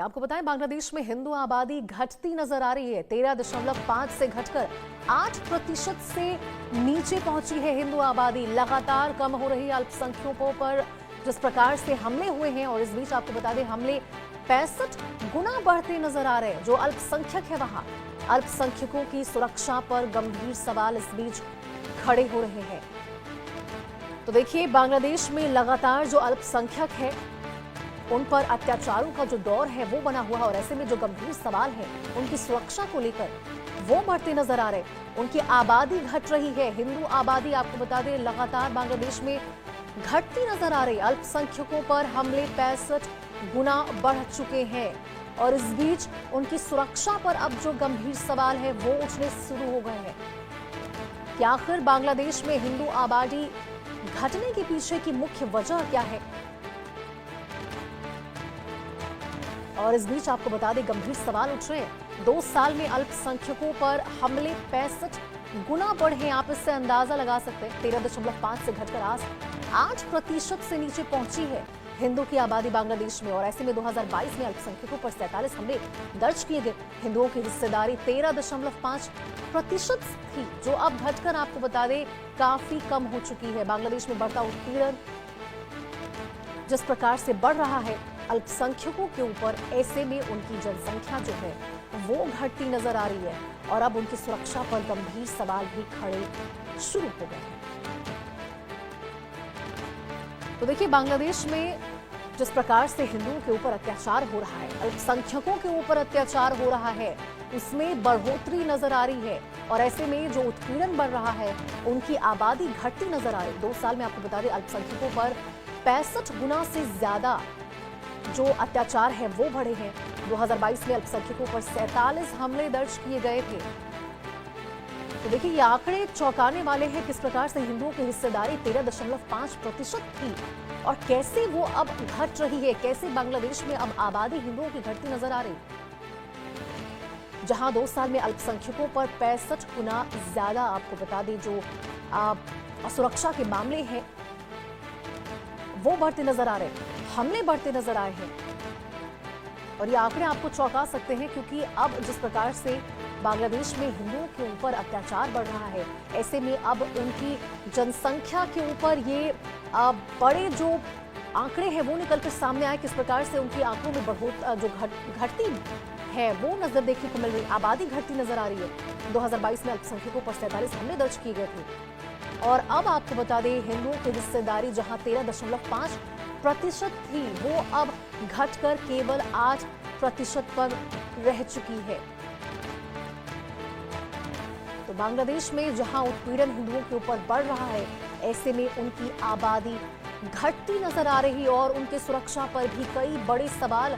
आपको बताएं, बांग्लादेश में हिंदू आबादी घटती नजर आ रही है। 13.5 से घटकर 8% से नीचे पहुंची है हिंदू आबादी। लगातार कम हो रही अल्पसंख्यकों पर जिस प्रकार से हमले हुए हैं, और इस बीच आपको बता दें, हमले 65 गुना बढ़ते नजर आ रहे हैं। जो अल्पसंख्यक है वहां अल्पसंख्यकों की सुरक्षा पर गंभीर सवाल इस बीच खड़े हो रहे हैं। तो देखिए, बांग्लादेश में लगातार जो अल्पसंख्यक है उन पर अत्याचारों का जो दौर है वो बना हुआ है, और ऐसे में जो गंभीर सवाल है उनकी सुरक्षा को लेकर वो बढ़ते नजर आ रहे। उनकी आबादी घट रही है। हिंदू आबादी, आपको बता दें, लगातार बांग्लादेश में घटती नजर आ रही। अल्पसंख्यकों पर हमले 65 गुना बढ़ चुके हैं, और इस बीच उनकी सुरक्षा पर अब जो गंभीर सवाल है वो उठने शुरू हो गए हैं कि आखिर बांग्लादेश में हिंदू आबादी घटने के पीछे की मुख्य वजह क्या है। और इस बीच आपको बता दें, गंभीर सवाल उठ रहे हैं। 2 साल में अल्पसंख्यकों पर हमले 65 गुना बढ़े हैं। आप इससे अंदाजा लगा सकते हैं। 13.5 से घटकर 8% से नीचे पहुंची है हिंदू की आबादी बांग्लादेश में। और ऐसे में 2022 में अल्पसंख्यकों पर 47 हमले दर्ज किए गए। हिंदुओं की हिस्सेदारी 13.5% थी, जो अब घटकर आपको बता दें काफी कम हो चुकी है। बांग्लादेश में बढ़ता उत्पीड़न जिस प्रकार से बढ़ रहा है अल्पसंख्यकों के ऊपर, ऐसे में उनकी जनसंख्या जो है वो घटती नजर आ रही है, और अब उनकी सुरक्षा पर गंभीर सवाल भी खड़े शुरू हो गए हैं। तो देखिए, बांग्लादेश में जिस प्रकार से हिंदुओं के ऊपर अत्याचार हो रहा है, अल्पसंख्यकों के ऊपर अत्याचार हो रहा है, उसमें बढ़ोतरी नजर आ रही है। और ऐसे में जो उत्पीड़न बढ़ रहा है, उनकी आबादी घटती नजर आ रही है। 2 साल में आपको बता दें, अल्पसंख्यकों पर 65 गुना से ज्यादा जो अत्याचार है वो बढ़े हैं। 2022 में अल्पसंख्यकों पर 47 हमले दर्ज किए गए थे। तो देखिए, ये आंकड़े चौंकाने वाले हैं। किस प्रकार से हिंदुओं की हिस्सेदारी 13.5% थी, और कैसे वो अब घट रही है। कैसे बांग्लादेश में अब आबादी हिंदुओं की घटती नजर आ रही, जहां 2 साल में अल्पसंख्यकों पर 65 गुना ज्यादा, आपको बता दें, जो सुरक्षा के मामले हैं वो बढ़ते नजर आ रहे हैं, हमले बढ़ते नजर आए हैं। और ये आंकड़े आपको चौंका सकते हैं, क्योंकि अब जिस प्रकार से बांग्लादेश में हिंदुओं के ऊपर अत्याचार बढ़ रहा है, ऐसे में अब उनकी जनसंख्या के ऊपर ये बड़े जो आंकड़े हैं वो निकलकर सामने आए। किस प्रकार से उनकी आंकड़ों में जो घटती है वो नजर देखने को मिल रही। आबादी घटती नजर आ रही है। 2022 में अल्पसंख्यकों पर 47 हमले दर्ज किए गए थे, और अब आपको बता दें, हिंदुओं की हिस्सेदारी जहां 13.5% थी, वो अब घटकर केवल 8% पर रह चुकी है। तो बांग्लादेश में जहां उत्पीड़न हिंदुओं के ऊपर बढ़ रहा है, ऐसे में उनकी आबादी घटती नजर आ रही, और उनके सुरक्षा पर भी कई बड़े सवाल